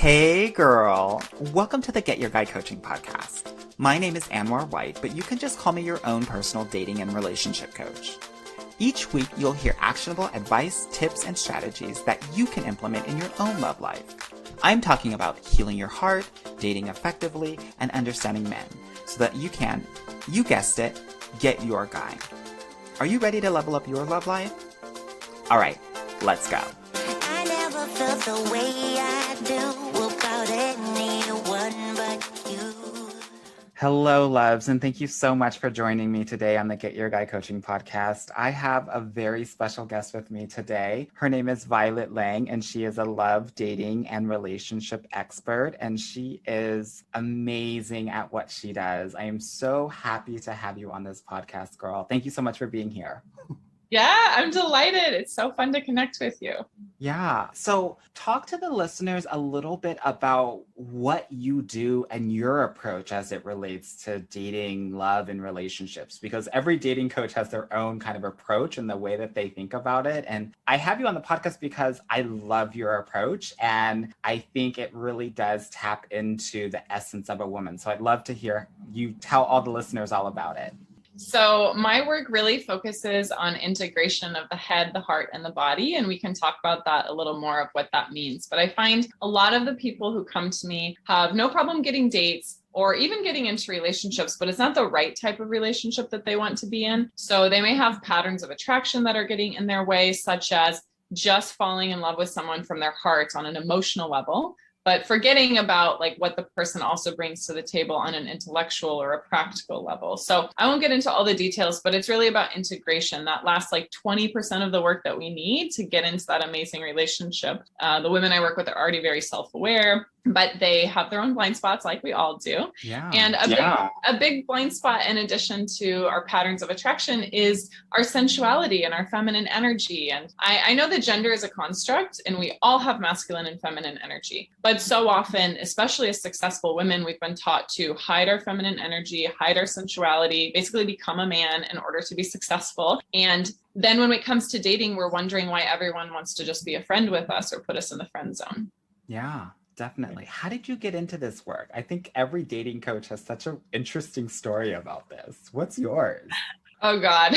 Hey girl, welcome to the Get Your Guy Coaching podcast. My name is Anwar White, but you can just call me your own personal dating and relationship coach. Each week, you'll hear actionable advice, tips, and strategies that you can implement in your own love life. I'm talking about healing your heart, dating effectively, and understanding men so that you can, you guessed it, get your guy. Are you ready to level up your love life? All right, let's go. I never felt the way I do about anyone but you. Hello, loves, and thank you so much for joining me today on the Get Your Guy Coaching podcast. I have a very special guest with me today. Her name is Violet Lange, and she is a love, dating, and relationship expert, and she is amazing at what she does. I am so happy to have you on this podcast, girl. Thank you so much for being here. Yeah, I'm delighted. It's so fun to connect with you. Yeah. So talk to the listeners a little bit about what you do and your approach as it relates to dating, love, and relationships, because every dating coach has their own kind of approach and the way that they think about it. And I have you on the podcast because I love your approach, and I think it really does tap into the essence of a woman. So I'd love to hear you tell all the listeners all about it. So my work really focuses on integration of the head, the heart, and the body. And we can talk about that a little more of what that means. But I find a lot of the people who come to me have no problem getting dates or even getting into relationships, but it's not the right type of relationship that they want to be in. So they may have patterns of attraction that are getting in their way, such as just falling in love with someone from their heart on an emotional level, but forgetting about like what the person also brings to the table on an intellectual or a practical level. So I won't get into all the details, but it's really about integration. That last like 20% of the work that we need to get into that amazing relationship. The women I work with are already very self-aware, but they have their own blind spots like we all do. Yeah. And a big blind spot in addition to our patterns of attraction is our sensuality and our feminine energy. And I know that gender is a construct and we all have masculine and feminine energy, but so often, especially as successful women, we've been taught to hide our feminine energy, hide our sensuality, basically become a man in order to be successful. And then when it comes to dating, we're wondering why everyone wants to just be a friend with us or put us in the friend zone. Yeah. Definitely. How did you get into this work? I think every dating coach has such an interesting story about this. What's yours? Oh God.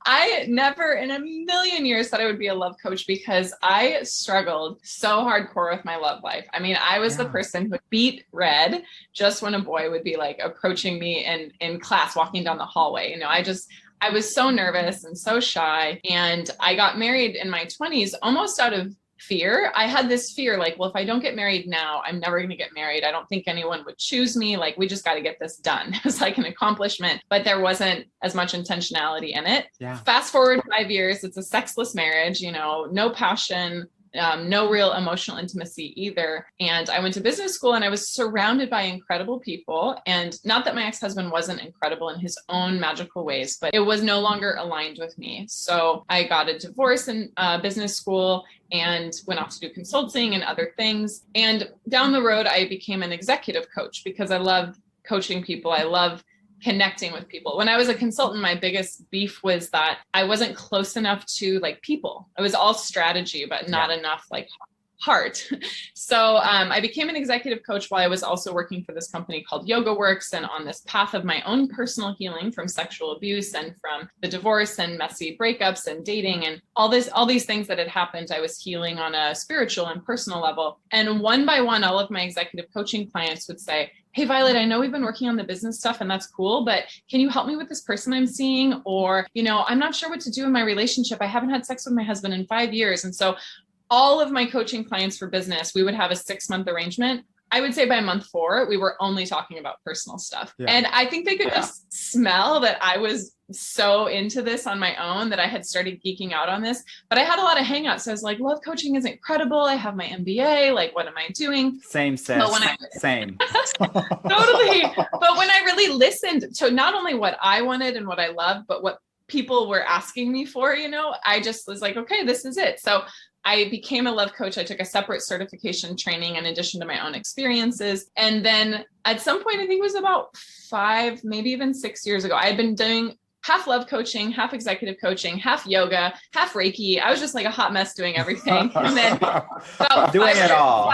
I never in a million years thought I would be a love coach because I struggled so hardcore with my love life. I mean, I was the person who beat red just when a boy would be like approaching me in class, walking down the hallway. You know, I was so nervous and so shy. And I got married in my 20s almost out of fear. I had this fear, like, well, if I don't get married now, I'm never going to get married. I don't think anyone would choose me. Like, we just got to get this done. It was like an accomplishment, but there wasn't as much intentionality in it. Yeah. Fast forward 5 years, it's a sexless marriage, you know, no passion, no real emotional intimacy either. And I went to business school and I was surrounded by incredible people. And not that my ex-husband wasn't incredible in his own magical ways, but it was no longer aligned with me. So I got a divorce in business school and went off to do consulting and other things. And down the road, I became an executive coach because I love coaching people. I love connecting with people. When I was a consultant, my biggest beef was that I wasn't close enough to like people. It was all strategy, but not enough like heart. So I became an executive coach while I was also working for this company called Yoga Works and on this path of my own personal healing from sexual abuse and from the divorce and messy breakups and dating and all these things that had happened. I was healing on a spiritual and personal level. And one by one, all of my executive coaching clients would say, hey, Violet, I know we've been working on the business stuff and that's cool, but can you help me with this person I'm seeing? Or, you know, I'm not sure what to do in my relationship. I haven't had sex with my husband in 5 years. And so all of my coaching clients for business, we would have a 6-month arrangement. I would say by month 4, we were only talking about personal stuff. Yeah. And I think they could just smell that I was so into this on my own that I had started geeking out on this, but I had a lot of hangouts. So I was like, love coaching is incredible. I have my MBA. Like, what am I doing? Same. Totally. But when I really listened to not only what I wanted and what I loved, but what people were asking me for, you know, I just was like, okay, this is it. So I became a love coach. I took a separate certification training in addition to my own experiences. And then at some point, I think it was about 5, maybe even 6 years ago, I had been doing half love coaching, half executive coaching, half yoga, half Reiki. I was just like a hot mess doing everything. And then doing it all.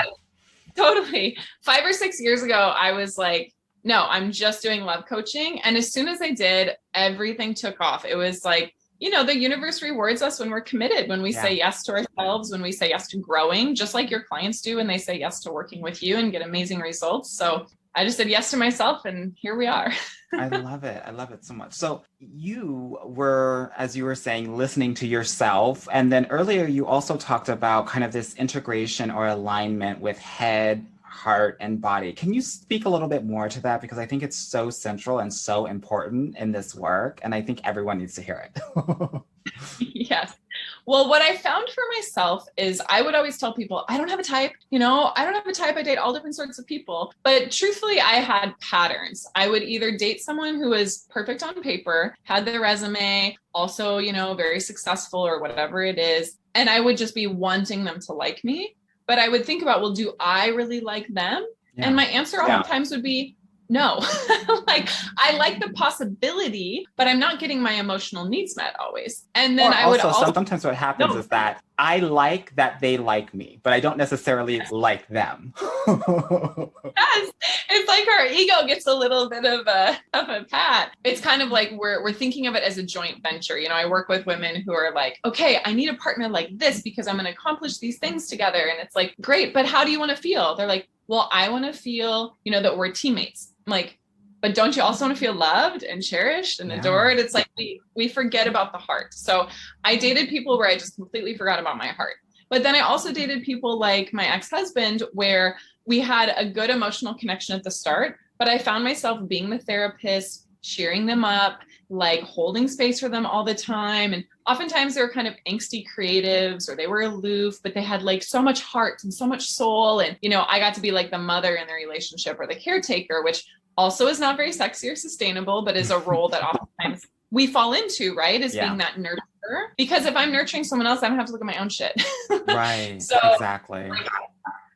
Totally. 5 or 6 years ago, I was like, no, I'm just doing love coaching. And as soon as I did, everything took off. It was like, the universe rewards us when we're committed, when we say yes to ourselves, when we say yes to growing, just like your clients do when they say yes to working with you and get amazing results. So I just said yes to myself, and here we are. I love it. I love it so much. So you were, as you were saying, listening to yourself. And then earlier you also talked about kind of this integration or alignment with head, heart, and body. Can you speak a little bit more to that? Because I think it's so central and so important in this work. And I think everyone needs to hear it. Yes. Well, what I found for myself is I would always tell people, I don't have a type, I don't have a type. I date all different sorts of people. But truthfully, I had patterns. I would either date someone who was perfect on paper, had their resume, also, very successful or whatever it is. And I would just be wanting them to like me. But I would think about, well, do I really like them? Yeah. And my answer oftentimes would be no. Like, I like the possibility, but I'm not getting my emotional needs met always. And then I would also sometimes what happens is that I like that they like me, but I don't necessarily like them. Yes. It's like our ego gets a little bit of a pat. It's kind of like we're thinking of it as a joint venture. I work with women who are like, okay, I need a partner like this because I'm going to accomplish these things together. And it's like, great, but how do you want to feel? They're like, well, I want to feel, that we're teammates. I'm like, but don't you also want to feel loved and cherished and adored? It's like we forget about the heart. So I dated people where I just completely forgot about my heart. But then I also dated people like my ex-husband where we had a good emotional connection at the start, but I found myself being the therapist, cheering them up, like holding space for them all the time. And oftentimes they were kind of angsty creatives or they were aloof, but they had like so much heart and so much soul. And, I got to be like the mother in the relationship or the caretaker, which also is not very sexy or sustainable, but is a role that oftentimes we fall into, right? Is being that nurturer. Because if I'm nurturing someone else, I don't have to look at my own shit. Right. So exactly.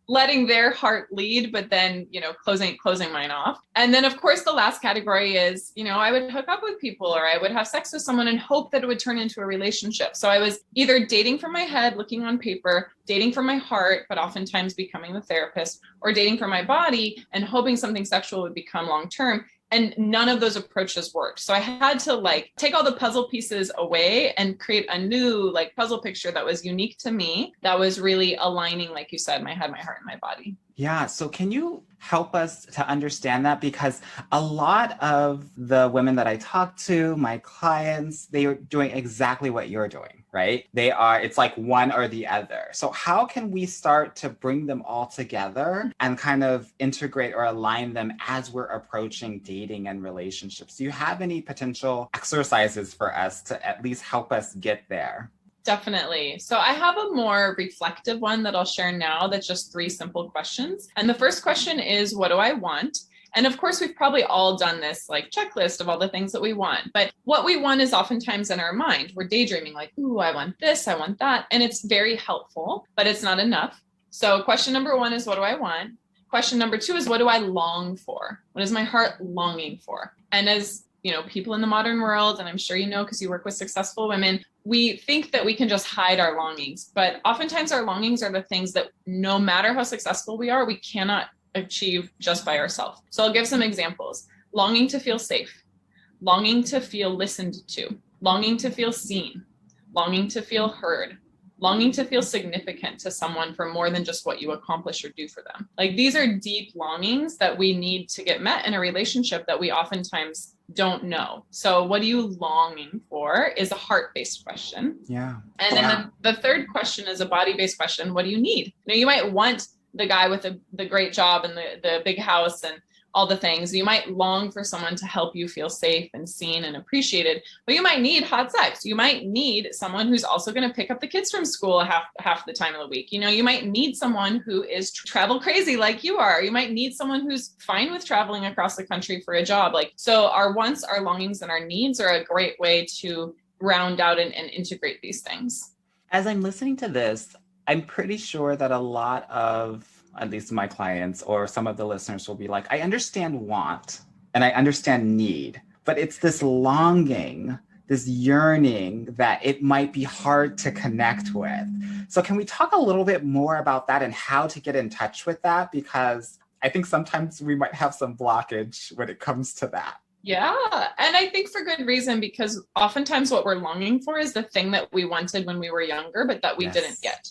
Letting their heart lead, but then, closing mine off. And then of course, the last category is, I would hook up with people or I would have sex with someone and hope that it would turn into a relationship. So I was either dating from my head, looking on paper, dating from my heart, but oftentimes becoming the therapist, or dating from my body and hoping something sexual would become long-term. And none of those approaches worked. So I had to take all the puzzle pieces away and create a new puzzle picture that was unique to me, that was really aligning, like you said, my head, my heart, and my body. Yeah. So can you help us to understand that? Because a lot of the women that I talk to, my clients, they are doing exactly what you're doing, right? It's like one or the other. So how can we start to bring them all together and kind of integrate or align them as we're approaching dating and relationships? Do you have any potential exercises for us to at least help us get there? Definitely. So I have a more reflective one that I'll share now that's just 3 simple questions. And the first question is, what do I want? And of course, we've probably all done this checklist of all the things that we want. But what we want is oftentimes in our mind. We're daydreaming ooh, I want this, I want that. And it's very helpful, but it's not enough. So question number 1 is, what do I want? Question number 2 is, what do I long for? What is my heart longing for? And as people in the modern world, and I'm sure because you work with successful women, we think that we can just hide our longings. But oftentimes our longings are the things that no matter how successful we are, we cannot achieve just by ourselves. So I'll give some examples. Longing to feel safe, longing to feel listened to, longing to feel seen, longing to feel heard, longing to feel significant to someone for more than just what you accomplish or do for them. These are deep longings that we need to get met in a relationship that we oftentimes don't know. So what are you longing for is a heart-based question. Yeah. And then the third question is a body-based question. What do you need? You might want the guy with the great job and the big house and all the things. You might long for someone to help you feel safe and seen and appreciated, but you might need hot sex. You might need someone who's also going to pick up the kids from school half the time of the week. You might need someone who is travel crazy like you are. You might need someone who's fine with traveling across the country for a job. So our wants, our longings, and our needs are a great way to round out and integrate these things. As I'm listening to this, I'm pretty sure that a lot of, at least my clients or some of the listeners, will be like, I understand want and I understand need, but it's this longing, this yearning that it might be hard to connect with. So can we talk a little bit more about that and how to get in touch with that? Because I think sometimes we might have some blockage when it comes to that. Yeah. And I think for good reason, because oftentimes what we're longing for is the thing that we wanted when we were younger, but that we didn't get.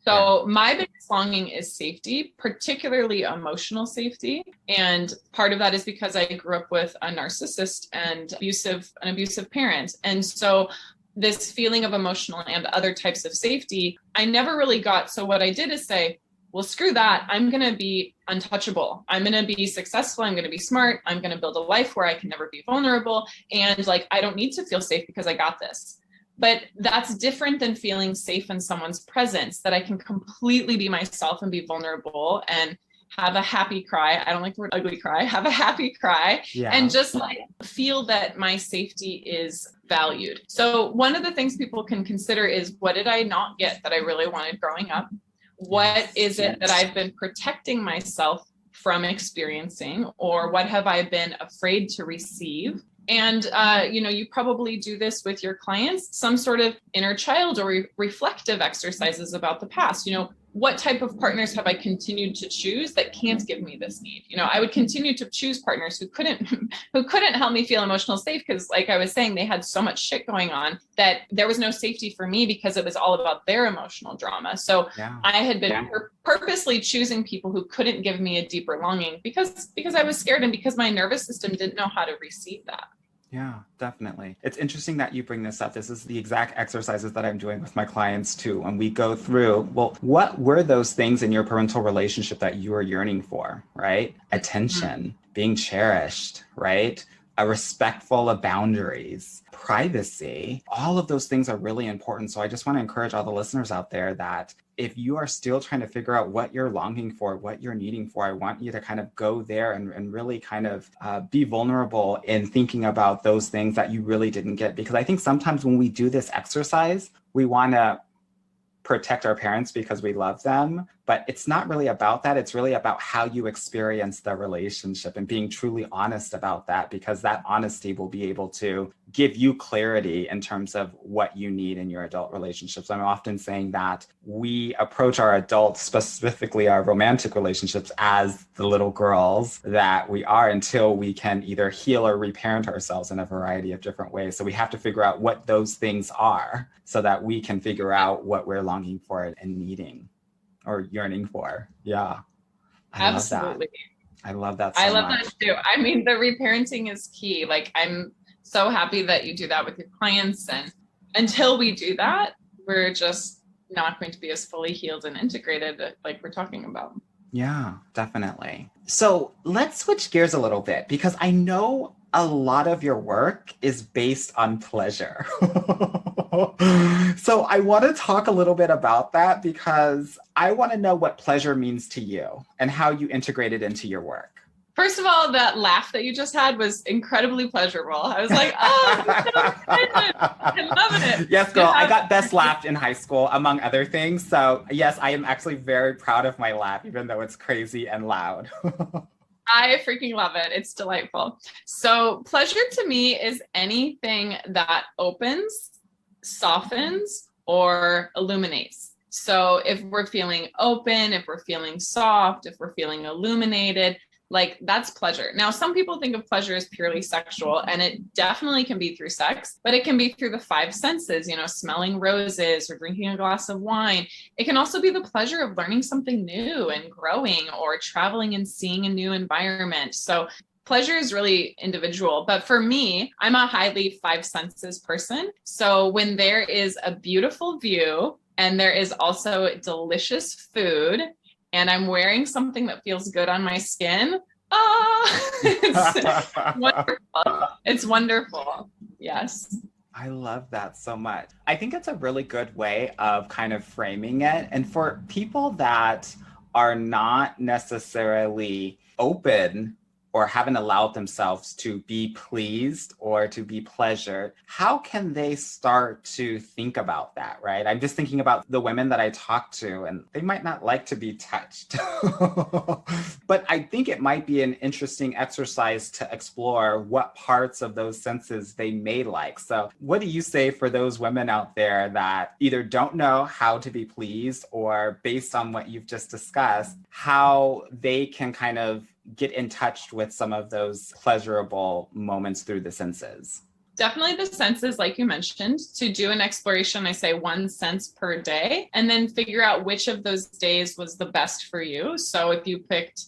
So my biggest longing is safety, particularly emotional safety. And part of that is because I grew up with a narcissist and an abusive parent. And so this feeling of emotional and other types of safety, I never really got. So what I did is say, well, screw that. I'm going to be untouchable. I'm going to be successful. I'm going to be smart. I'm going to build a life where I can never be vulnerable. And like, I don't need to feel safe because I got this. But that's different than feeling safe in someone's presence, that I can completely be myself and be vulnerable and have a happy cry. I don't like the word ugly cry, have a happy cry, and just like feel that my safety is valued. So one of the things people can consider is, what did I not get that I really wanted growing up? What is it that I've been protecting myself from experiencing, or what have I been afraid to receive? And, you probably do this with your clients, some sort of inner child or reflective exercises about the past. What type of partners have I continued to choose that can't give me this need? I would continue to choose partners who couldn't help me feel emotional safe, because like I was saying, they had so much shit going on that there was no safety for me because it was all about their emotional drama. So I had been purposely choosing people who couldn't give me a deeper longing because I was scared, and because my nervous system didn't know how to receive that. Yeah, definitely. It's interesting that you bring this up. This is the exact exercises that I'm doing with my clients too. When we go through, well, what were those things in your parental relationship that you were yearning for, right? Attention, being cherished, right? A respectful of boundaries, privacy, all of those things are really important. So I just want to encourage all the listeners out there that if you are still trying to figure out what you're longing for, what you're needing for, I want you to kind of go there and really kind of be vulnerable in thinking about those things that you really didn't get. Because I think sometimes when we do this exercise, we want to protect our parents because we love them, but it's not really about that. It's really about how you experience the relationship and being truly honest about that, because that honesty will be able to give you clarity in terms of what you need in your adult relationships. I'm often saying that we approach our adults, specifically our romantic relationships, as the little girls that we are, until we can either heal or reparent ourselves in a variety of different ways. So we have to figure out what those things are so that we can figure out what we're longing for and needing or yearning for. Yeah. Absolutely. I love that so I love much. that too. I mean, the reparenting is key. Like, I'm so happy that you do that with your clients. And until we do that, we're just not going to be as fully healed and integrated like we're talking about. Yeah, definitely. So let's switch gears a little bit, because I know a lot of your work is based on pleasure. So I want to talk a little bit about that, because I want to know what pleasure means to you and how you integrate it into your work. First of all, that laugh that you just had was incredibly pleasurable. I was like, oh, I'm so excited. I love it. Yes, girl, I got best laughed in high school, among other things. So yes, I am actually very proud of my laugh, even though it's crazy and loud. I freaking love it. It's delightful. So pleasure to me is anything that opens, softens, or illuminates. So if we're feeling open, if we're feeling soft, if we're feeling illuminated, like, that's pleasure. Now, some people think of pleasure as purely sexual, and it definitely can be through sex, but it can be through the five senses, smelling roses or drinking a glass of wine. It can also be the pleasure of learning something new and growing, or traveling and seeing a new environment. So pleasure is really individual, but for me, I'm a highly five senses person. So when there is a beautiful view and there is also delicious food, and I'm wearing something that feels good on my skin, it's wonderful. It's wonderful. Yes. I love that so much. I think it's a really good way of kind of framing it. And for people that are not necessarily open or haven't allowed themselves to be pleased or to be pleasured, how can they start to think about that, right? I'm just thinking about the women that I talk to, and they might not like to be touched. But I think it might be an interesting exercise to explore what parts of those senses they may like. So what do you say for those women out there that either don't know how to be pleased, or based on what you've just discussed, how they can kind of get in touch with some of those pleasurable moments through the senses? Definitely the senses, like you mentioned, to do an exploration, I say 1 sense per day, and then figure out which of those days was the best for you. So if you picked,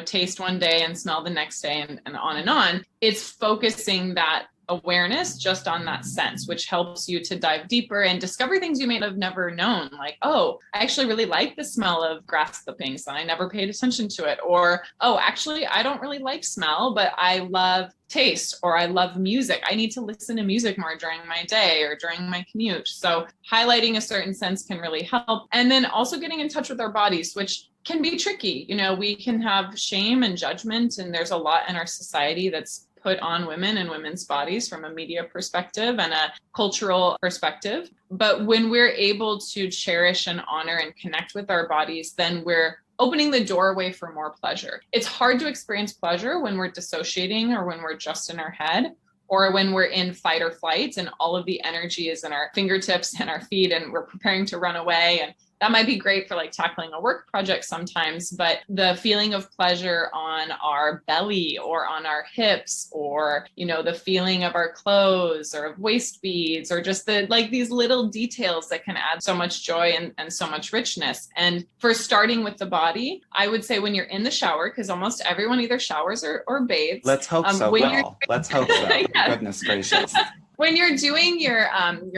taste one day and smell the next day and on, it's focusing that awareness just on that sense, which helps you to dive deeper and discover things you may have never known. Like, oh, I actually really like the smell of grass clippings and I never paid attention to it. Or, oh, actually, I don't really like smell, but I love taste, or I love music. I need to listen to music more during my day or during my commute. So highlighting a certain sense can really help. And then also getting in touch with our bodies, which can be tricky. We can have shame and judgment, and there's a lot in our society that's put on women and women's bodies from a media perspective and a cultural perspective. But when we're able to cherish and honor and connect with our bodies, then we're opening the doorway for more pleasure. It's hard to experience pleasure when we're dissociating, or when we're just in our head, or when we're in fight or flight and all of the energy is in our fingertips and our feet and we're preparing to run away. And that might be great for like tackling a work project sometimes, but the feeling of pleasure on our belly or on our hips, or, the feeling of our clothes or of waist beads, or just these little details that can add so much joy and so much richness. And for starting with the body, I would say when you're in the shower, because almost everyone either showers or bathes. Let's hope so, girl. Let's hope so. Yeah. Goodness gracious. When you're doing your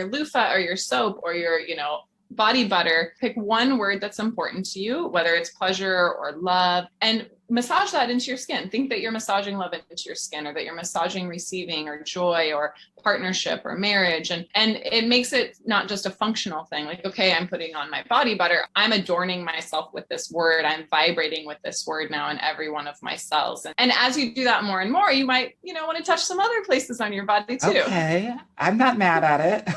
loofah or your soap or your, body butter, pick one word that's important to you, whether it's pleasure or love, and massage that into your skin. Think that you're massaging love into your skin, or that you're massaging receiving or joy or partnership or marriage. And it makes it not just a functional thing. Like, okay, I'm putting on my body butter. I'm adorning myself with this word. I'm vibrating with this word now in every one of my cells. And as you do that more and more, you might, want to touch some other places on your body too. Okay. I'm not mad at it.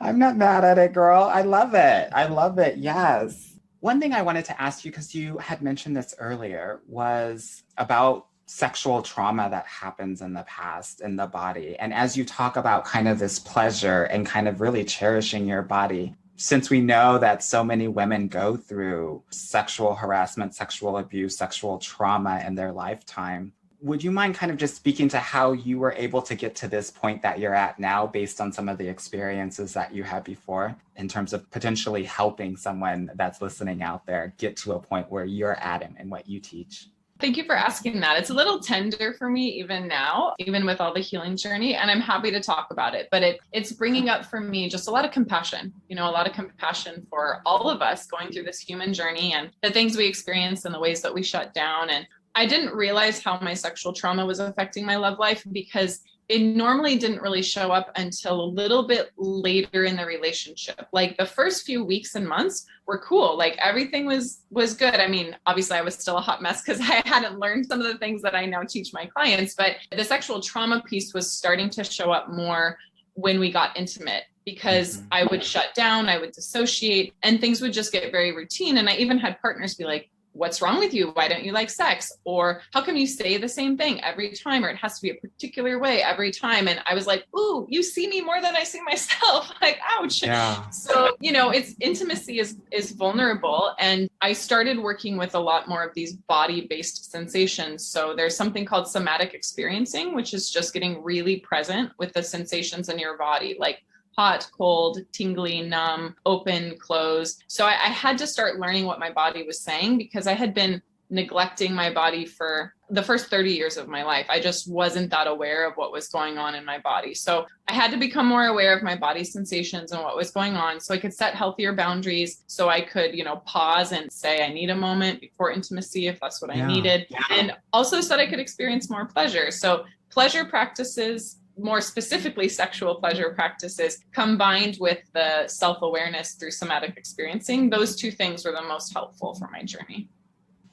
I'm not mad at it, girl. I love it. I love it. Yes. One thing I wanted to ask you, because you had mentioned this earlier, was about sexual trauma that happens in the past in the body. And as you talk about kind of this pleasure and kind of really cherishing your body, since we know that so many women go through sexual harassment, sexual abuse, sexual trauma in their lifetime, would you mind kind of just speaking to how you were able to get to this point that you're at now based on some of the experiences that you had before, in terms of potentially helping someone that's listening out there get to a point where you're at in what you teach? Thank you for asking that. It's a little tender for me even now, even with all the healing journey, and I'm happy to talk about it. But it's bringing up for me just a lot of compassion, a lot of compassion for all of us going through this human journey and the things we experience and the ways that we shut down. And I didn't realize how my sexual trauma was affecting my love life, because it normally didn't really show up until a little bit later in the relationship. Like the first few weeks and months were cool. Like everything was good. I mean, obviously I was still a hot mess because I hadn't learned some of the things that I now teach my clients, but the sexual trauma piece was starting to show up more when we got intimate, because I would shut down, I would dissociate, and things would just get very routine. And I even had partners be like, what's wrong with you? Why don't you like sex? Or how come you say the same thing every time? Or it has to be a particular way every time. And I was like, ooh, you see me more than I see myself. Like, ouch. Yeah. So, it's intimacy is vulnerable. And I started working with a lot more of these body-based sensations. So there's something called somatic experiencing, which is just getting really present with the sensations in your body, like hot, cold, tingly, numb, open, closed. So I had to start learning what my body was saying, because I had been neglecting my body for the first 30 years of my life. I just wasn't that aware of what was going on in my body. So I had to become more aware of my body sensations and what was going on, so I could set healthier boundaries, so I could, pause and say, I need a moment before intimacy if that's what I needed. Yeah. And also so that I could experience more pleasure. So pleasure practices, more specifically sexual pleasure practices, combined with the self-awareness through somatic experiencing, those two things were the most helpful for my journey.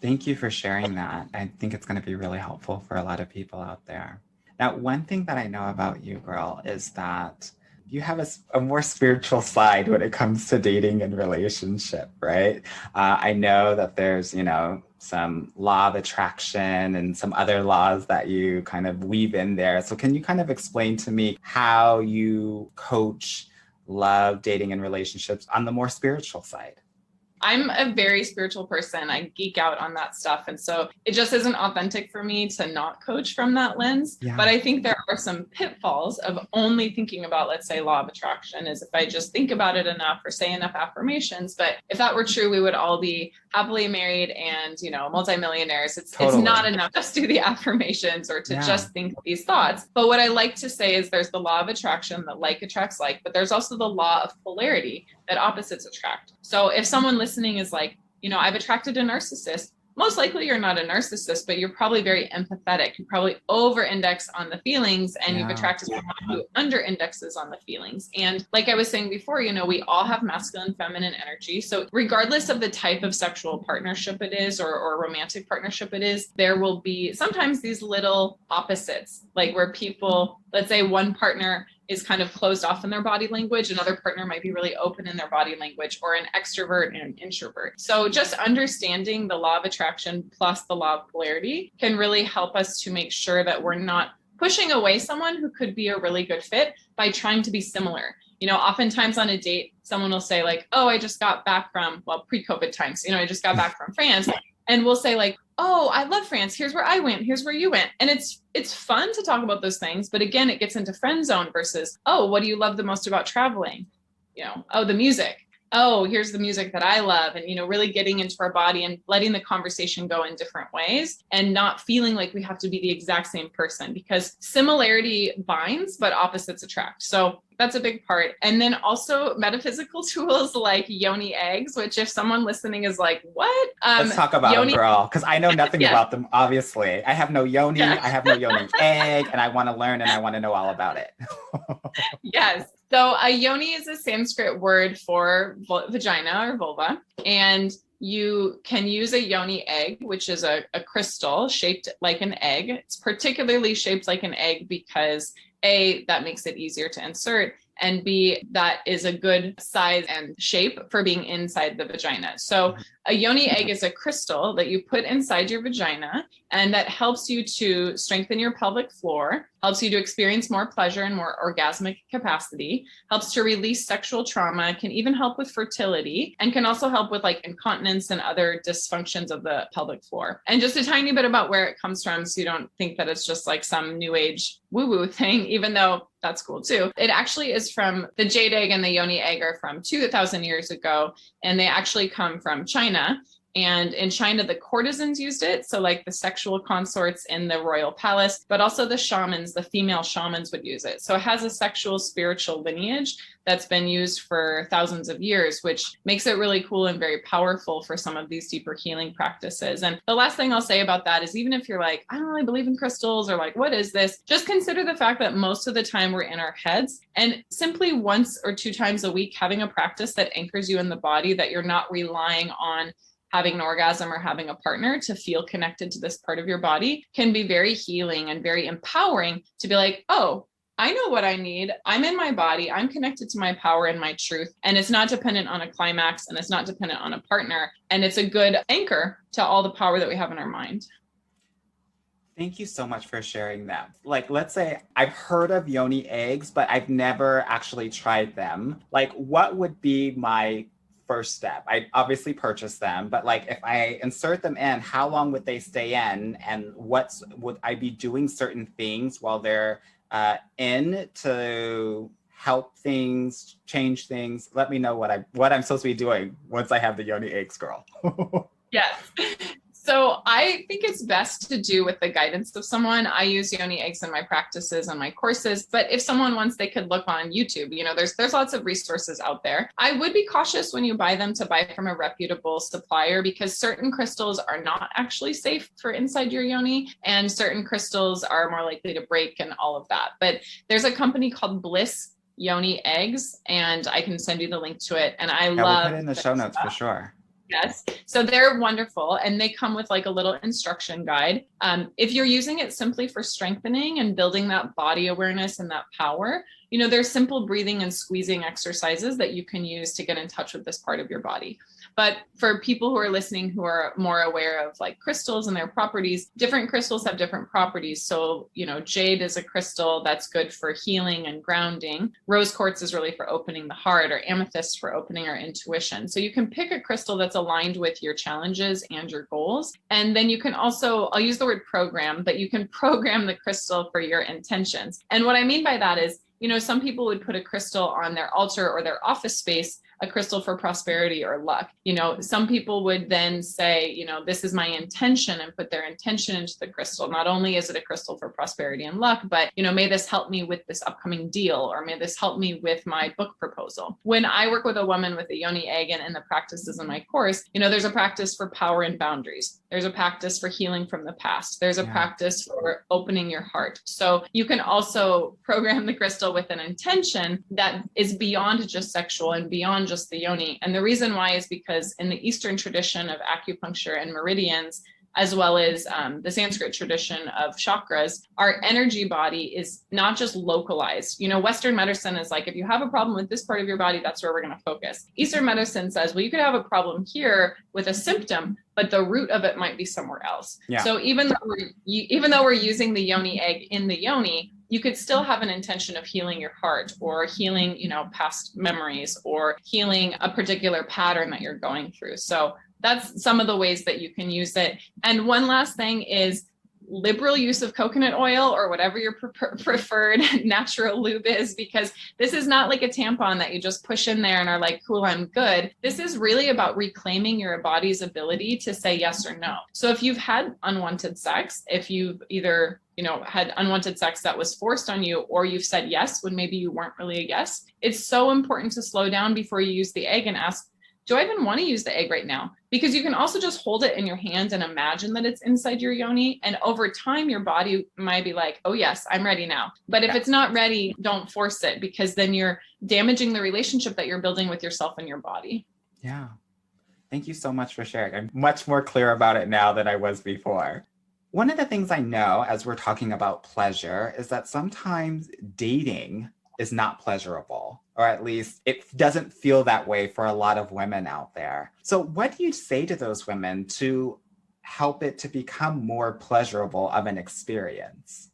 Thank you for sharing that. I think it's going to be really helpful for a lot of people out there. Now, one thing that I know about you, girl, is that you have a more spiritual side when it comes to dating and relationship, right? I know that there's, some law of attraction and some other laws that you kind of weave in there. So can you kind of explain to me how you coach love, dating, and relationships on the more spiritual side? I'm a very spiritual person. I geek out on that stuff. And so it just isn't authentic for me to not coach from that lens. Yeah. But I think there are some pitfalls of only thinking about, let's say, law of attraction is if I just think about it enough or say enough affirmations. But if that were true, we would all be happily married and, multimillionaires. It's not enough to just do the affirmations or to just think these thoughts. But what I like to say is there's the law of attraction that like attracts like, but there's also the law of polarity that opposites attract. So if someone listening is like, I've attracted a narcissist, most likely you're not a narcissist, but you're probably very empathetic. You probably over-index on the feelings and you've attracted someone who under-indexes on the feelings. And like I was saying before, we all have masculine, feminine energy. So regardless of the type of sexual partnership it is or romantic partnership it is, there will be sometimes these little opposites, like where people, let's say one partner is kind of closed off in their body language. Another partner might be really open in their body language, or an extrovert and an introvert. So just understanding the law of attraction plus the law of polarity can really help us to make sure that we're not pushing away someone who could be a really good fit by trying to be similar. Oftentimes on a date, someone will say like, oh, I just got back from, pre-COVID times, I just got back from France. And we'll say like, oh, I love France. Here's where I went. Here's where you went. And it's fun to talk about those things. But again, it gets into friend zone versus, oh, what do you love the most about traveling? Oh, the music. Oh, here's the music that I love. And, really getting into our body and letting the conversation go in different ways and not feeling like we have to be the exact same person, because similarity binds, but opposites attract. So that's a big part. And then also metaphysical tools like yoni eggs, which if someone listening is like, what? Let's talk about them, girl, because I know nothing about them, obviously. I have no yoni, I have no yoni egg, and I want to learn and I want to know all about it. Yes. So a yoni is a Sanskrit word for vagina or vulva. And you can use a yoni egg, which is a crystal shaped like an egg. It's particularly shaped like an egg because A, that makes it easier to insert, and B, that is a good size and shape for being inside the vagina. So a yoni egg is a crystal that you put inside your vagina, and that helps you to strengthen your pelvic floor, helps you to experience more pleasure and more orgasmic capacity, helps to release sexual trauma, can even help with fertility, and can also help with like incontinence and other dysfunctions of the pelvic floor. And just a tiny bit about where it comes from, so you don't think that it's just like some new age woo-woo thing, even though that's cool too. It actually is from the jade egg and the yoni egg are from 2,000 years ago, and they actually come from China. And in China, the courtesans used it. So like the sexual consorts in the royal palace, but also the shamans, the female shamans would use it. So it has a sexual spiritual lineage that's been used for thousands of years, which makes it really cool and very powerful for some of these deeper healing practices. And the last thing I'll say about that is, even if you're like, I don't really believe in crystals, or like, what is this? Just consider the fact that most of the time we're in our heads, and simply once or two times a week, having a practice that anchors you in the body, that you're not relying on having an orgasm or having a partner to feel connected to this part of your body, can be very healing and very empowering to be like, oh, I know what I need. I'm in my body. I'm connected to my power and my truth. And it's not dependent on a climax, and it's not dependent on a partner. And it's a good anchor to all the power that we have in our mind. Thank you so much for sharing that. Like, let's say I've heard of yoni eggs, but I've never actually tried them. Like, what would be my first step? I obviously purchase them, but like if I insert them in, how long would they stay in, and would I be doing certain things while they're in to help things, change things? Let me know what I'm supposed to be doing once I have the yoni eggs, girl. Yes. So I think it's best to do with the guidance of someone. I use yoni eggs in my practices and my courses, but if someone wants, they could look on YouTube. There's lots of resources out there. I would be cautious when you buy them to buy from a reputable supplier, because certain crystals are not actually safe for inside your yoni, and certain crystals are more likely to break and all of that. But there's a company called Bliss Yoni Eggs, and I can send you the link to it. And I love We'll put it in the show notes for sure. Yes. So they're wonderful, and they come with like a little instruction guide. If you're using it simply for strengthening and building that body awareness and that power, there's simple breathing and squeezing exercises that you can use to get in touch with this part of your body. But for people who are listening who are more aware of like crystals and their properties, different crystals have different properties. So, jade is a crystal that's good for healing and grounding. Rose quartz is really for opening the heart, or amethyst for opening our intuition. So you can pick a crystal that's aligned with your challenges and your goals. And then you can also, I'll use the word program, but you can program the crystal for your intentions. And what I mean by that is, some people would put a crystal on their altar or their office space, a crystal for prosperity or luck. Some people would then say, this is my intention, and put their intention into the crystal. Not only is it a crystal for prosperity and luck, but, may this help me with this upcoming deal, or may this help me with my book proposal. When I work with a woman with a yoni egg and in the practices in my course, there's a practice for power and boundaries. There's a practice for healing from the past. There's a practice for opening your heart. So you can also program the crystal with an intention that is beyond just sexual and beyond just the yoni. And the reason why is because in the Eastern tradition of acupuncture and meridians, as well as the Sanskrit tradition of chakras, our energy body is not just localized. Western medicine is like, if you have a problem with this part of your body, that's where we're going to focus. Eastern medicine says, well, you could have a problem here with a symptom, but the root of it might be somewhere else. Yeah. So even though we're using the yoni egg in the yoni, you could still have an intention of healing your heart, or healing, past memories, or healing a particular pattern that you're going through. So that's some of the ways that you can use it. And one last thing is liberal use of coconut oil, or whatever your preferred natural lube is, because this is not like a tampon that you just push in there and are like, cool, I'm good. This is really about reclaiming your body's ability to say yes or no. So if you've had unwanted sex, if you've either had unwanted sex that was forced on you, or you've said yes when maybe you weren't really a yes, it's so important to slow down before you use the egg and ask, do I even want to use the egg right now? Because you can also just hold it in your hand and imagine that it's inside your yoni. And over time, your body might be like, oh yes, I'm ready now. But if it's not ready, don't force it, because then you're damaging the relationship that you're building with yourself and your body. Yeah. Thank you so much for sharing. I'm much more clear about it now than I was before. One of the things I know as we're talking about pleasure is that sometimes dating is not pleasurable, or at least it doesn't feel that way for a lot of women out there. So what do you say to those women to help it to become more pleasurable of an experience?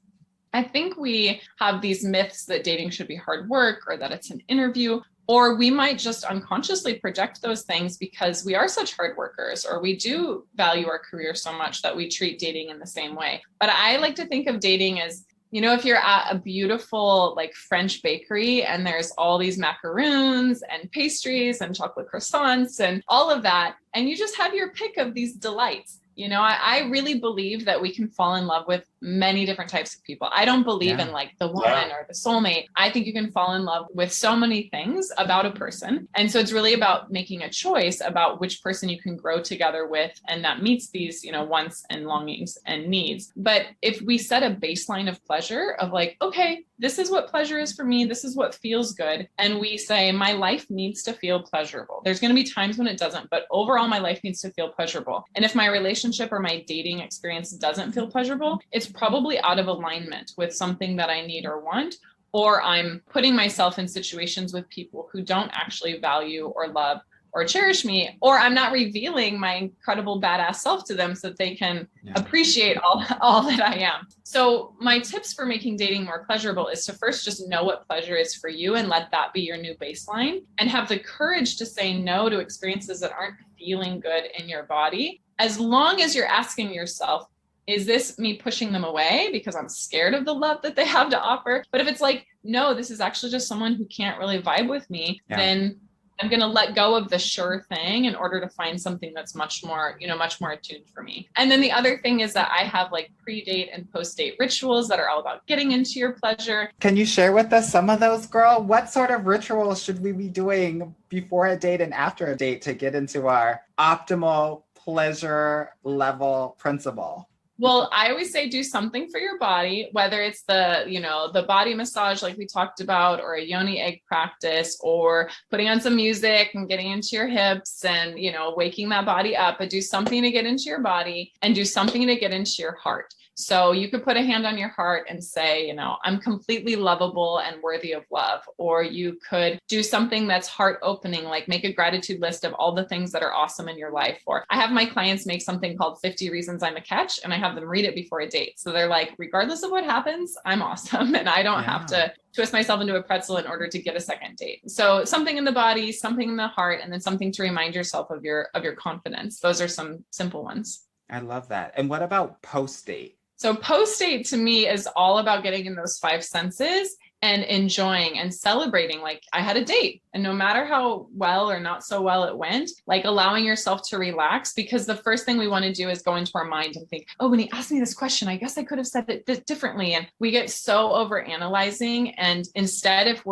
I think we have these myths that dating should be hard work, or that it's an interview, or we might just unconsciously project those things because we are such hard workers, or we do value our career so much that we treat dating in the same way. But I like to think of dating as, if you're at a beautiful like French bakery and there's all these macaroons and pastries and chocolate croissants and all of that, and you just have your pick of these delights. I really believe that we can fall in love with many different types of people. I don't believe in like the one or the soulmate. I think you can fall in love with so many things about a person. And so it's really about making a choice about which person you can grow together with, and that meets these, wants and longings and needs. But if we set a baseline of pleasure of like, okay, this is what pleasure is for me, this is what feels good, and we say, my life needs to feel pleasurable. There's going to be times when it doesn't, but overall, my life needs to feel pleasurable. And if my relationship or my dating experience doesn't feel pleasurable, it's probably out of alignment with something that I need or want, or I'm putting myself in situations with people who don't actually value or love or cherish me, or I'm not revealing my incredible badass self to them so that they can appreciate all that I am. So my tips for making dating more pleasurable is to first just know what pleasure is for you and let that be your new baseline, and have the courage to say no to experiences that aren't feeling good in your body, as long as you're asking yourself, is this me pushing them away because I'm scared of the love that they have to offer? But if it's like, no, this is actually just someone who can't really vibe with me, then I'm going to let go of the sure thing in order to find something that's much more attuned for me. And then the other thing is that I have like pre-date and post-date rituals that are all about getting into your pleasure. Can you share with us some of those, girl? What sort of rituals should we be doing before a date and after a date to get into our optimal pleasure level principle? Well, I always say do something for your body, whether it's the body massage like we talked about, or a yoni egg practice, or putting on some music and getting into your hips and, waking that body up, but do something to get into your body and do something to get into your heart. So you could put a hand on your heart and say, I'm completely lovable and worthy of love. Or you could do something that's heart opening, like make a gratitude list of all the things that are awesome in your life. Or I have my clients make something called 50 Reasons I'm a Catch, and I have them read it before a date. So they're like, regardless of what happens, I'm awesome. And I don't have to twist myself into a pretzel in order to get a second date. So something in the body, something in the heart, and then something to remind yourself of your confidence. Those are some simple ones. I love that. And what about post-date? So post-date to me is all about getting in those five senses and enjoying and celebrating. Like, I had a date, and no matter how well or not so well it went, like allowing yourself to relax, because the first thing we want to do is go into our mind and think, oh, when he asked me this question, I guess I could have said it differently. And we get so over analyzing. And instead, if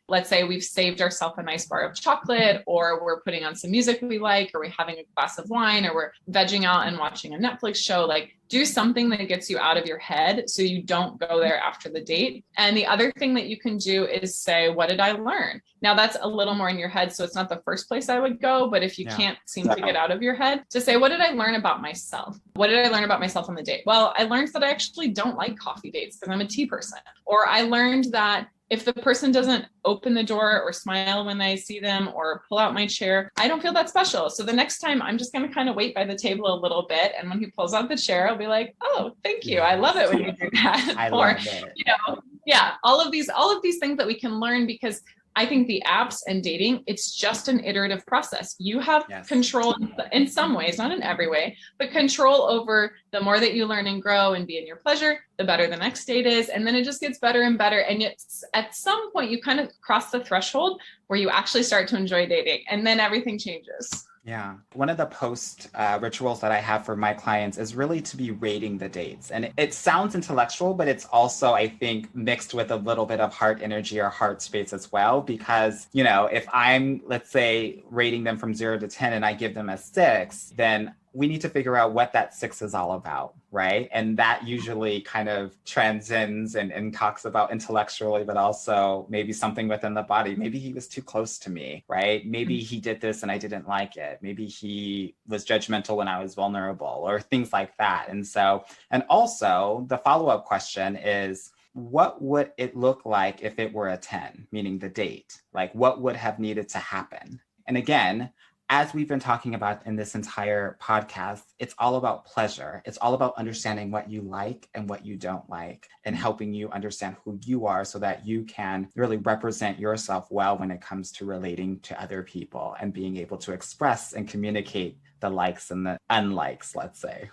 let's say we've saved ourselves a nice bar of chocolate, or we're putting on some music we like, or we're having a glass of wine, or we're vegging out and watching a Netflix show, like do something that gets you out of your head so you don't go there after the date. And the other thing that you can do is say, what did I learn? Now that's a little more in your head, so it's not the first place I would go, but if you can't seem to get out of your head, to say, what did I learn about myself? What did I learn about myself on the date? Well, I learned that I actually don't like coffee dates because I'm a tea person. Or I learned that if the person doesn't open the door or smile when I see them or pull out my chair, I don't feel that special. So the next time I'm just going to kind of wait by the table a little bit. And when he pulls out the chair, I'll be like, oh, thank you. I love it when you do that. I love it. All of these things that we can learn, because I think the apps and dating, it's just an iterative process. You have control in some ways, not in every way, but control over the more that you learn and grow and be in your pleasure, the better the next date is. And then it just gets better and better. And it's, at some point you kind of cross the threshold where you actually start to enjoy dating, and then everything changes. Yeah. One of the post rituals that I have for my clients is really to be rating the dates. And it sounds intellectual, but it's also, I think, mixed with a little bit of heart energy or heart space as well. Because, if I'm, let's say, rating them from 0 to 10 and I give them a 6, then we need to figure out what that 6 is all about, right? And that usually kind of transcends and talks about intellectually, but also maybe something within the body. Maybe he was too close to me, right? Maybe he did this and I didn't like it. Maybe he was judgmental when I was vulnerable, or things like that. And also the follow-up question is, what would it look like if it were a 10, meaning the date? Like, what would have needed to happen? And again, as we've been talking about in this entire podcast, it's all about pleasure. It's all about understanding what you like and what you don't like, and helping you understand who you are so that you can really represent yourself well when it comes to relating to other people and being able to express and communicate the likes and the unlikes, let's say.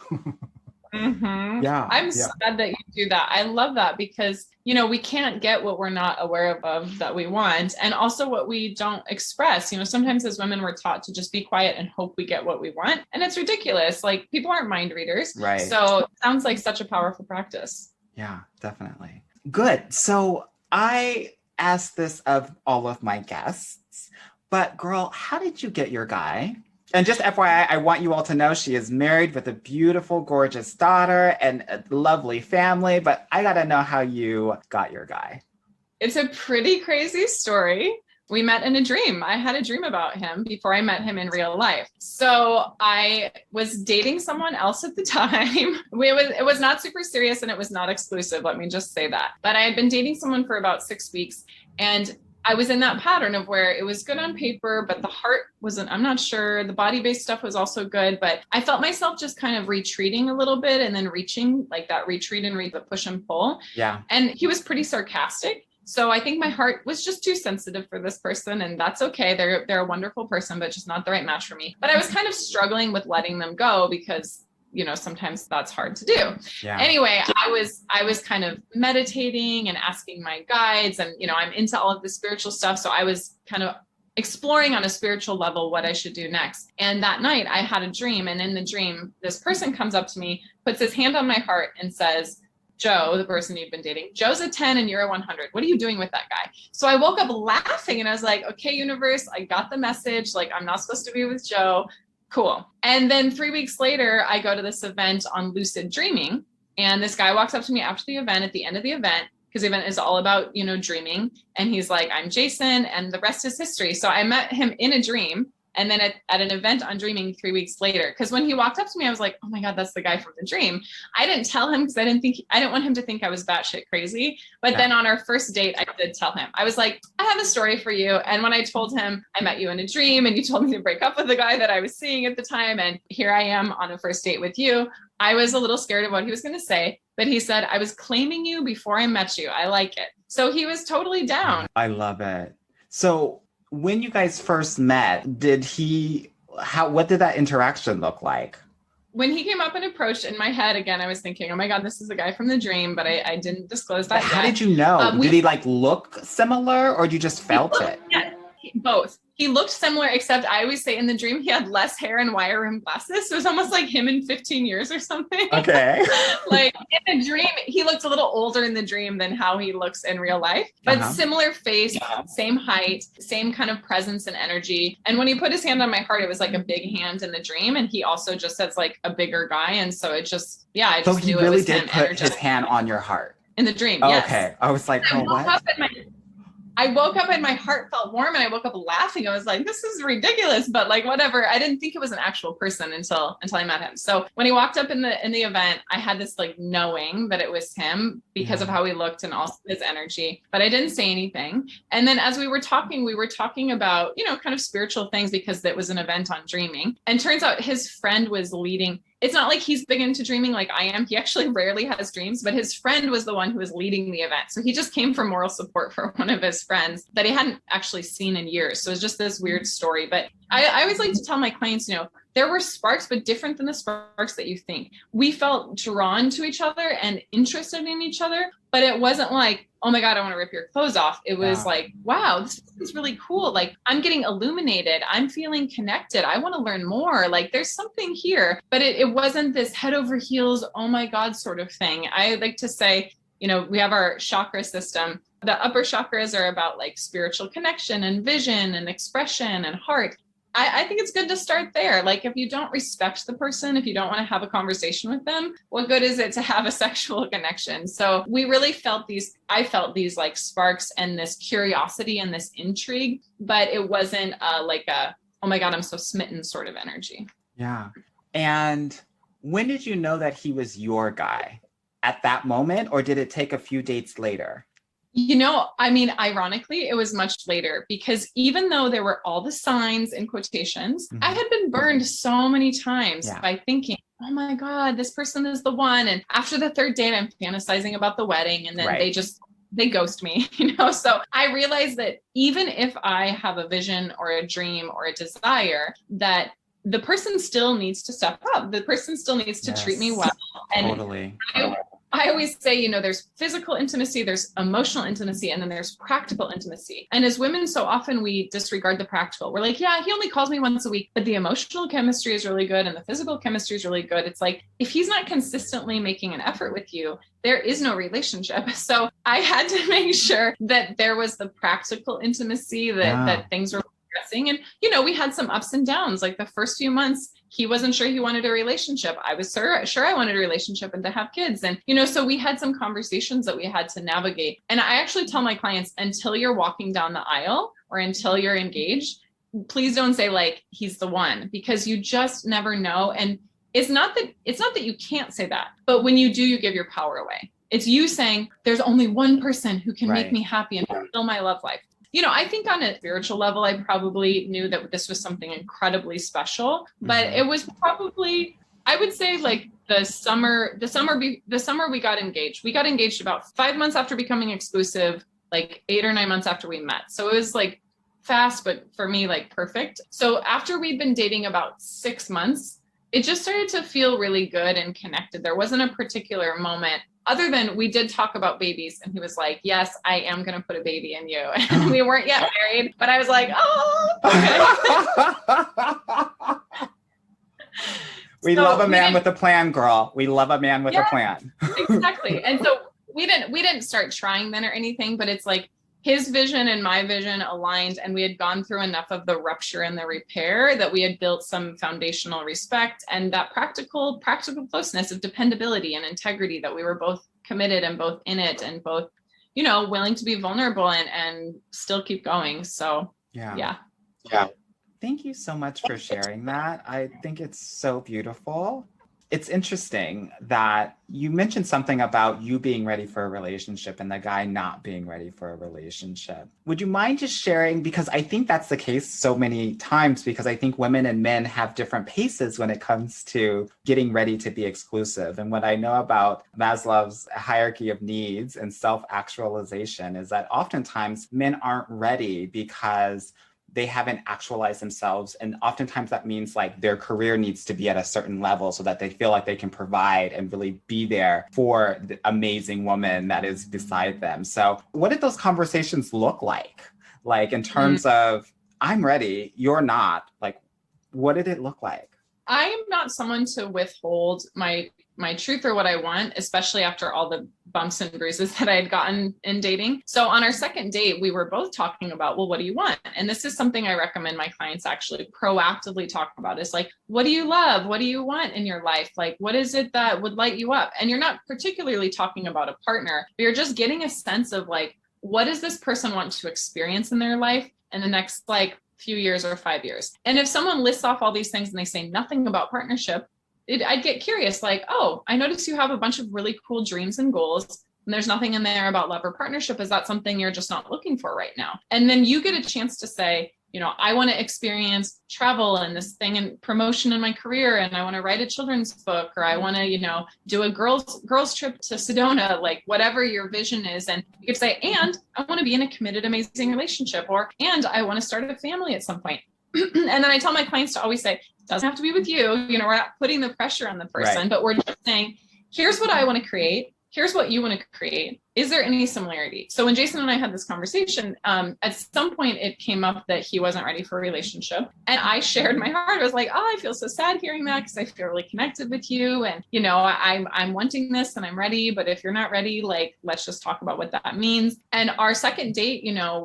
Mm-hmm. Yeah. I'm so glad that you do that. I love that, because, we can't get what we're not aware of that we want, and also what we don't express. Sometimes as women, we're taught to just be quiet and hope we get what we want. And it's ridiculous. Like, people aren't mind readers. Right. So it sounds like such a powerful practice. Yeah, definitely. Good. So I asked this of all of my guests, but girl, how did you get your guy? And just FYI, I want you all to know she is married with a beautiful, gorgeous daughter and a lovely family, but I got to know how you got your guy. It's a pretty crazy story. We met in a dream. I had a dream about him before I met him in real life. So I was dating someone else at the time. It was not super serious, and it was not exclusive. Let me just say that. But I had been dating someone for about 6 weeks, and I was in that pattern of where it was good on paper, but the heart wasn't, I'm not sure. The body-based stuff was also good, but I felt myself just kind of retreating a little bit and then reaching, like that retreat and the push and pull. Yeah. And he was pretty sarcastic. So I think my heart was just too sensitive for this person, and that's okay. They're a wonderful person, but just not the right match for me. But I was kind of struggling with letting them go because sometimes that's hard to do. Yeah. Anyway, I was kind of meditating and asking my guides, and, I'm into all of the spiritual stuff. So I was kind of exploring on a spiritual level what I should do next. And that night I had a dream, and in the dream, this person comes up to me, puts his hand on my heart and says, Joe, the person you've been dating, Joe's a 10 and you're a 100. What are you doing with that guy? So I woke up laughing, and I was like, okay, universe, I got the message. Like, I'm not supposed to be with Joe. Cool. And then 3 weeks later, I go to this event on lucid dreaming. And this guy walks up to me after the event, at the end of the event, because the event is all about, dreaming. And he's like, I'm Jason, and the rest is history. So I met him in a dream. And then at an event on dreaming 3 weeks later, because when he walked up to me, I was like, oh my God, that's the guy from the dream. I didn't tell him because I didn't want him to think I was batshit crazy. But then on our first date, I did tell him. I was like, I have a story for you. And when I told him I met you in a dream and you told me to break up with the guy that I was seeing at the time, and here I am on a first date with you, I was a little scared of what he was going to say. But he said, I was claiming you before I met you. I like it. So he was totally down. I love it. So when you guys first met, what did that interaction look like? When he came up and approached, in my head, again, I was thinking, oh my God, this is the guy from the dream, but I didn't disclose that. How did you know? Did he look similar, or you just felt it? Yeah, both. He looked similar, except I always say in the dream, he had less hair and wire rim glasses. So it was almost like him in 15 years or something. Okay. In the dream, he looked a little older in the dream than how he looks in real life, but similar face, same height, same kind of presence and energy. And when he put his hand on my heart, it was like a big hand in the dream. And he also just has like a bigger guy. And so it just, I just knew it was him. So he really did put his hand on your heart? In the dream, yes. Okay. I was like, what? I woke up and my heart felt warm, and I woke up laughing. I was like, this is ridiculous, but whatever. I didn't think it was an actual person until I met him. So when he walked up in the event, I had this knowing that it was him because of how he looked and also his energy, but I didn't say anything. And then as we were talking about, kind of spiritual things, because it was an event on dreaming. And turns out his friend was leading. It's not like he's big into dreaming like I am. He actually rarely has dreams, but his friend was the one who was leading the event. So he just came for moral support for one of his friends that he hadn't actually seen in years. So it was just this weird story. But I always like to tell my clients, there were sparks, but different than the sparks that you think. We felt drawn to each other and interested in each other, but it wasn't like, oh my God, I want to rip your clothes off. It was like, wow, this is really cool. I'm getting illuminated. I'm feeling connected. I want to learn more. There's something here, but it wasn't this head over heels, oh my God, sort of thing. I like to say, we have our chakra system. The upper chakras are about spiritual connection and vision and expression and heart. I think it's good to start there. If you don't respect the person, if you don't want to have a conversation with them, what good is it to have a sexual connection? So we really I felt these sparks and this curiosity and this intrigue, but it wasn't oh my God, I'm so smitten sort of energy. Yeah. And when did you know that he was your guy? At that moment, or did it take a few dates later? Ironically, it was much later, because even though there were all the signs in quotations, I had been burned so many times by thinking, oh my God, this person is the one. And after the third date, I'm fantasizing about the wedding, and then they ghost me, So I realized that even if I have a vision or a dream or a desire, that the person still needs to step up. The person still needs to treat me well. And totally. I always say, there's physical intimacy, there's emotional intimacy, and then there's practical intimacy. And as women, so often we disregard the practical. We're like, yeah, he only calls me once a week, but the emotional chemistry is really good and the physical chemistry is really good. It's like, if he's not consistently making an effort with you, there is no relationship. So I had to make sure that there was the practical intimacy, that things were progressing. And, we had some ups and downs. The first few months, he wasn't sure he wanted a relationship. I was sure I wanted a relationship and to have kids. And, so we had some conversations that we had to navigate. And I actually tell my clients, until you're walking down the aisle or until you're engaged, please don't say he's the one, because you just never know. And it's not that you can't say that, but when you do, you give your power away. It's you saying there's only one person who can make me happy and fulfill my love life. I think on a spiritual level, I probably knew that this was something incredibly special, but it was probably, I would say the summer we got engaged. We got engaged about 5 months after becoming exclusive, 8 or 9 months after we met. So it was fast, but for me, perfect. So after we'd been dating about 6 months, it just started to feel really good and connected. There wasn't a particular moment, other than we did talk about babies, and he was like, yes, I am going to put a baby in you. And we weren't yet married, but I was like, oh, okay. We love a man with a plan, girl. We love a man with a plan. Exactly. And so we didn't start trying then or anything, but it's his vision and my vision aligned, and we had gone through enough of the rupture and the repair that we had built some foundational respect and that practical closeness of dependability and integrity, that we were both committed and both in it and both, willing to be vulnerable and still keep going. So yeah. Thank you so much for sharing that. I think it's so beautiful. It's interesting that you mentioned something about you being ready for a relationship and the guy not being ready for a relationship. Would you mind just sharing? Because I think that's the case so many times, because I think women and men have different paces when it comes to getting ready to be exclusive. And what I know about Maslow's hierarchy of needs and self-actualization is that oftentimes men aren't ready because they haven't actualized themselves. And oftentimes that means like their career needs to be at a certain level so that they feel like they can provide and really be there for the amazing woman that is beside them. So what did those conversations look like? Like in terms of, I'm ready, you're not, like, what did it look like? I am not someone to withhold my truth or what I want, especially after all the bumps and bruises that I had gotten in dating. So on our second date, we were both talking about, well, what do you want? And this is something I recommend my clients actually proactively talk about. Is like, what do you love? What do you want in your life? Like, what is it that would light you up? And you're not particularly talking about a partner, but you're just getting a sense of like, what does this person want to experience in their life in the next like few years or 5 years? And if someone lists off all these things and they say nothing about partnership, I'd get curious, like, oh, I notice you have a bunch of really cool dreams and goals, and there's nothing in there about love or partnership. Is that something you're just not looking for right now? And then you get a chance to say, I want to experience travel and this thing and promotion in my career, and I want to write a children's book, or I want to, do a girls trip to Sedona, like whatever your vision is. And you could say, and I want to be in a committed, amazing relationship, and I want to start a family at some point. And then I tell my clients to always say, it doesn't have to be with you. We're not putting the pressure on the person, right, but we're just saying, here's what I want to create. Here's what you want to create. Is there any similarity? So when Jason and I had this conversation, at some point it came up that he wasn't ready for a relationship. And I shared my heart. I was like, oh, I feel so sad hearing that because I feel really connected with you. And, I'm wanting this and I'm ready. But if you're not ready, like, let's just talk about what that means. And our second date,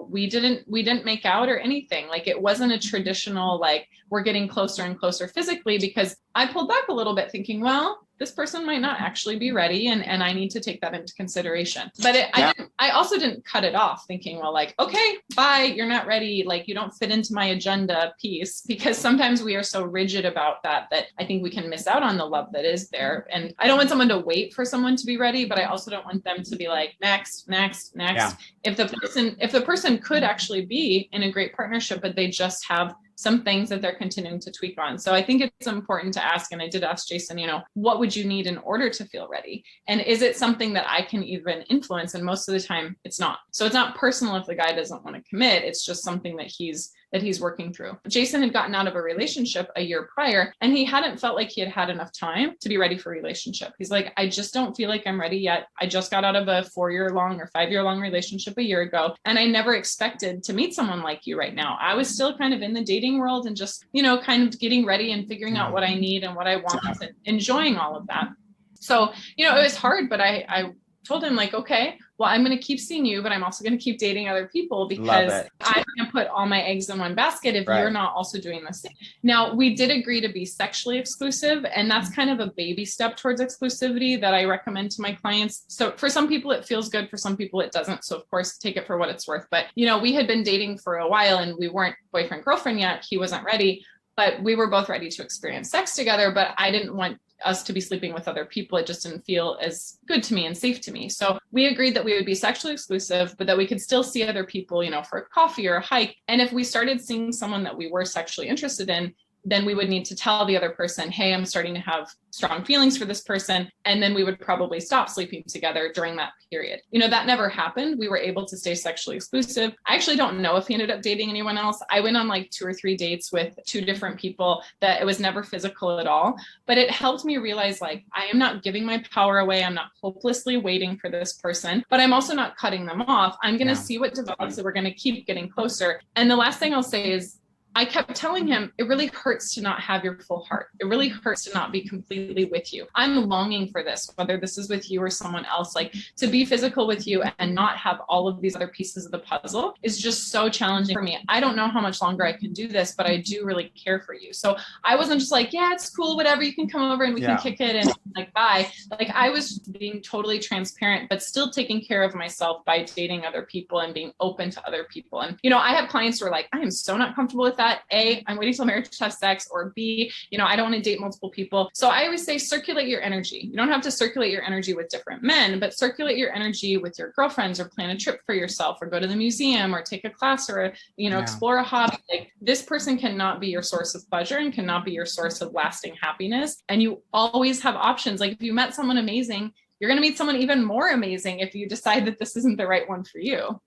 we didn't make out or anything. Like, it wasn't a traditional, like, we're getting closer and closer physically, because I pulled back a little bit thinking, well, this person might not actually be ready, and I need to take that into consideration. But I also didn't cut it off thinking, well, like, okay, bye, you're not ready. Like, you don't fit into my agenda piece, because sometimes we are so rigid about that I think we can miss out on the love that is there. And I don't want someone to wait for someone to be ready, but I also don't want them to be like, next. Yeah. If the person could actually be in a great partnership, but they just have some things that they're continuing to tweak on. So I think it's important to ask, and I did ask Jason, what would you need in order to feel ready? And is it something that I can even influence? And most of the time it's not. So it's not personal if the guy doesn't want to commit. It's just something that he's working through. Jason had gotten out of a relationship a year prior, and he hadn't felt like he had had enough time to be ready for a relationship. He's like, I just don't feel like I'm ready yet. I just got out of a 4-year-long or 5-year-long relationship a year ago, and I never expected to meet someone like you right now. I was still kind of in the dating world and just, kind of getting ready and figuring out what I need and what I want and enjoying all of that. So, it was hard, but I told him, like, okay, well, I'm going to keep seeing you, but I'm also going to keep dating other people, because I can't put all my eggs in one basket if you're not also doing the same. Now, we did agree to be sexually exclusive, and that's kind of a baby step towards exclusivity that I recommend to my clients. So for some people, it feels good. For some people, it doesn't. So of course, take it for what it's worth. But, we had been dating for a while, and we weren't boyfriend, girlfriend yet. He wasn't ready, but we were both ready to experience sex together. But I didn't want us to be sleeping with other people. It just didn't feel as good to me and safe to me. So we agreed that we would be sexually exclusive, but that we could still see other people, for a coffee or a hike. And if we started seeing someone that we were sexually interested in, then we would need to tell the other person, hey, I'm starting to have strong feelings for this person. And then we would probably stop sleeping together during that period. That never happened. We were able to stay sexually exclusive. I actually don't know if he ended up dating anyone else. I went on like 2 or 3 dates with 2 different people that it was never physical at all. But it helped me realize, like, I am not giving my power away. I'm not hopelessly waiting for this person, but I'm also not cutting them off. I'm going to see what develops, and we're going to keep getting closer. And the last thing I'll say is, I kept telling him, it really hurts to not have your full heart. It really hurts to not be completely with you. I'm longing for this, whether this is with you or someone else, like to be physical with you and not have all of these other pieces of the puzzle is just so challenging for me. I don't know how much longer I can do this, but I do really care for you. So I wasn't just like, yeah, it's cool, whatever, you can come over and we can kick it and like, bye. Like I was being totally transparent, but still taking care of myself by dating other people and being open to other people. And, you know, I have clients who are like, I am so not comfortable with that. A, I'm waiting till marriage to have sex, or B, you know, I don't want to date multiple people. So I always say circulate your energy. You don't have to circulate your energy with different men, but circulate your energy with your girlfriends, or plan a trip for yourself, or go to the museum, or take a class, or, you know, explore a hobby. Like this person cannot be your source of pleasure and cannot be your source of lasting happiness. And you always have options. Like if you met someone amazing, you're going to meet someone even more amazing if you decide that this isn't the right one for you.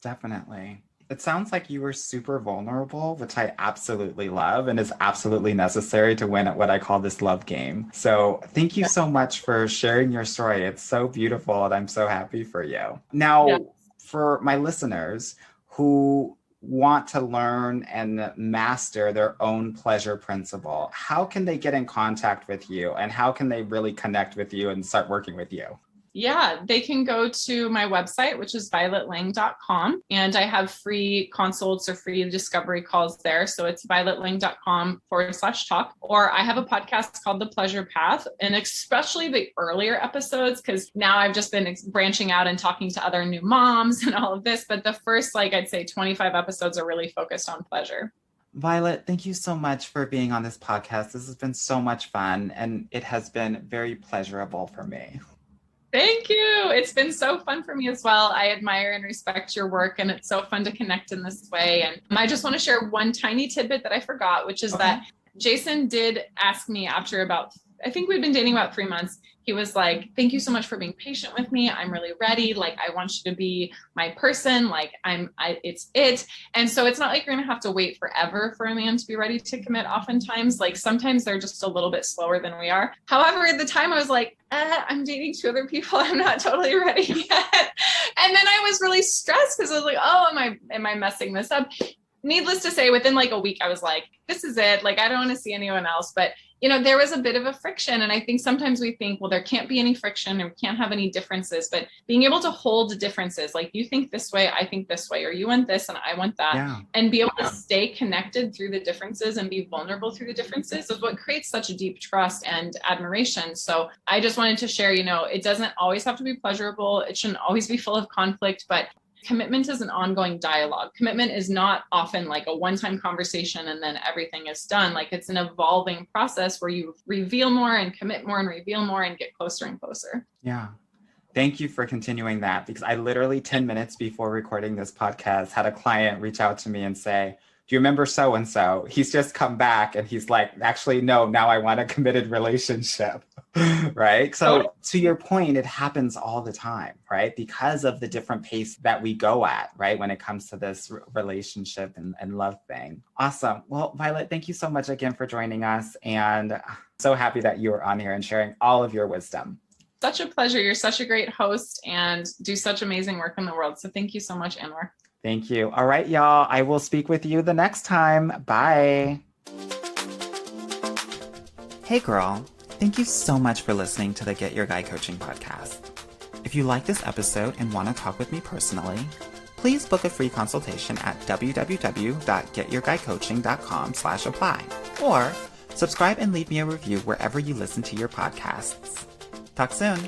Definitely. It sounds like you were super vulnerable, which I absolutely love and is absolutely necessary to win at what I call this love game. So thank you so much for sharing your story. It's so beautiful and I'm so happy for you. Now, for my listeners who want to learn and master their own pleasure principle, how can they get in contact with you and how can they really connect with you and start working with you? Yeah, they can go to my website, which is violetlange.com. And I have free consults or free discovery calls there. So it's violetlange.com/talk. Or I have a podcast called The Pleasure Path. And especially the earlier episodes, because now I've just been branching out and talking to other new moms and all of this. But the first, like I'd say 25 episodes are really focused on pleasure. Violet, thank you so much for being on this podcast. This has been so much fun and it has been very pleasurable for me. Thank you. It's been so fun for me as well. I admire and respect your work, and it's so fun to connect in this way. And I just want to share one tiny tidbit that I forgot, which is that Jason did ask me after I think we'd been dating about 3 months. He was like, thank you so much for being patient with me. I'm really ready. Like, I want you to be my person. Like it's it. And so it's not like you're going to have to wait forever for a man to be ready to commit. Oftentimes, like sometimes they're just a little bit slower than we are. However, at the time I was like, I'm dating 2 other people. I'm not totally ready yet. And then I was really stressed because I was like, oh, am I messing this up? Needless to say, within like a week, I was like, this is it. Like, I don't want to see anyone else. But, you know, there was a bit of a friction. And I think sometimes we think, well, there can't be any friction or we can't have any differences. But being able to hold the differences, like you think this way, I think this way, or you want this and I want that, and be able to stay connected through the differences and be vulnerable through the differences is what creates such a deep trust and admiration. So I just wanted to share, you know, it doesn't always have to be pleasurable. It shouldn't always be full of conflict, but commitment is an ongoing dialogue. Commitment is not often like a one-time conversation and then everything is done. Like it's an evolving process where you reveal more and commit more and reveal more and get closer and closer. Yeah. Thank you for continuing that, because I literally 10 minutes before recording this podcast had a client reach out to me and say, do you remember so-and-so? He's just come back and he's like, actually, no, now I want a committed relationship, right? So to your point, it happens all the time, right? Because of the different pace that we go at, right? When it comes to this relationship and love thing. Awesome. Well, Violet, thank you so much again for joining us. And so happy that you were on here and sharing all of your wisdom. Such a pleasure. You're such a great host and do such amazing work in the world. So thank you so much, Anwar. Thank you. All right, y'all. I will speak with you the next time. Bye. Hey, girl. Thank you so much for listening to the Get Your Guy Coaching podcast. If you like this episode and want to talk with me personally, please book a free consultation at www.getyourguycoaching.com/apply or subscribe and leave me a review wherever you listen to your podcasts. Talk soon.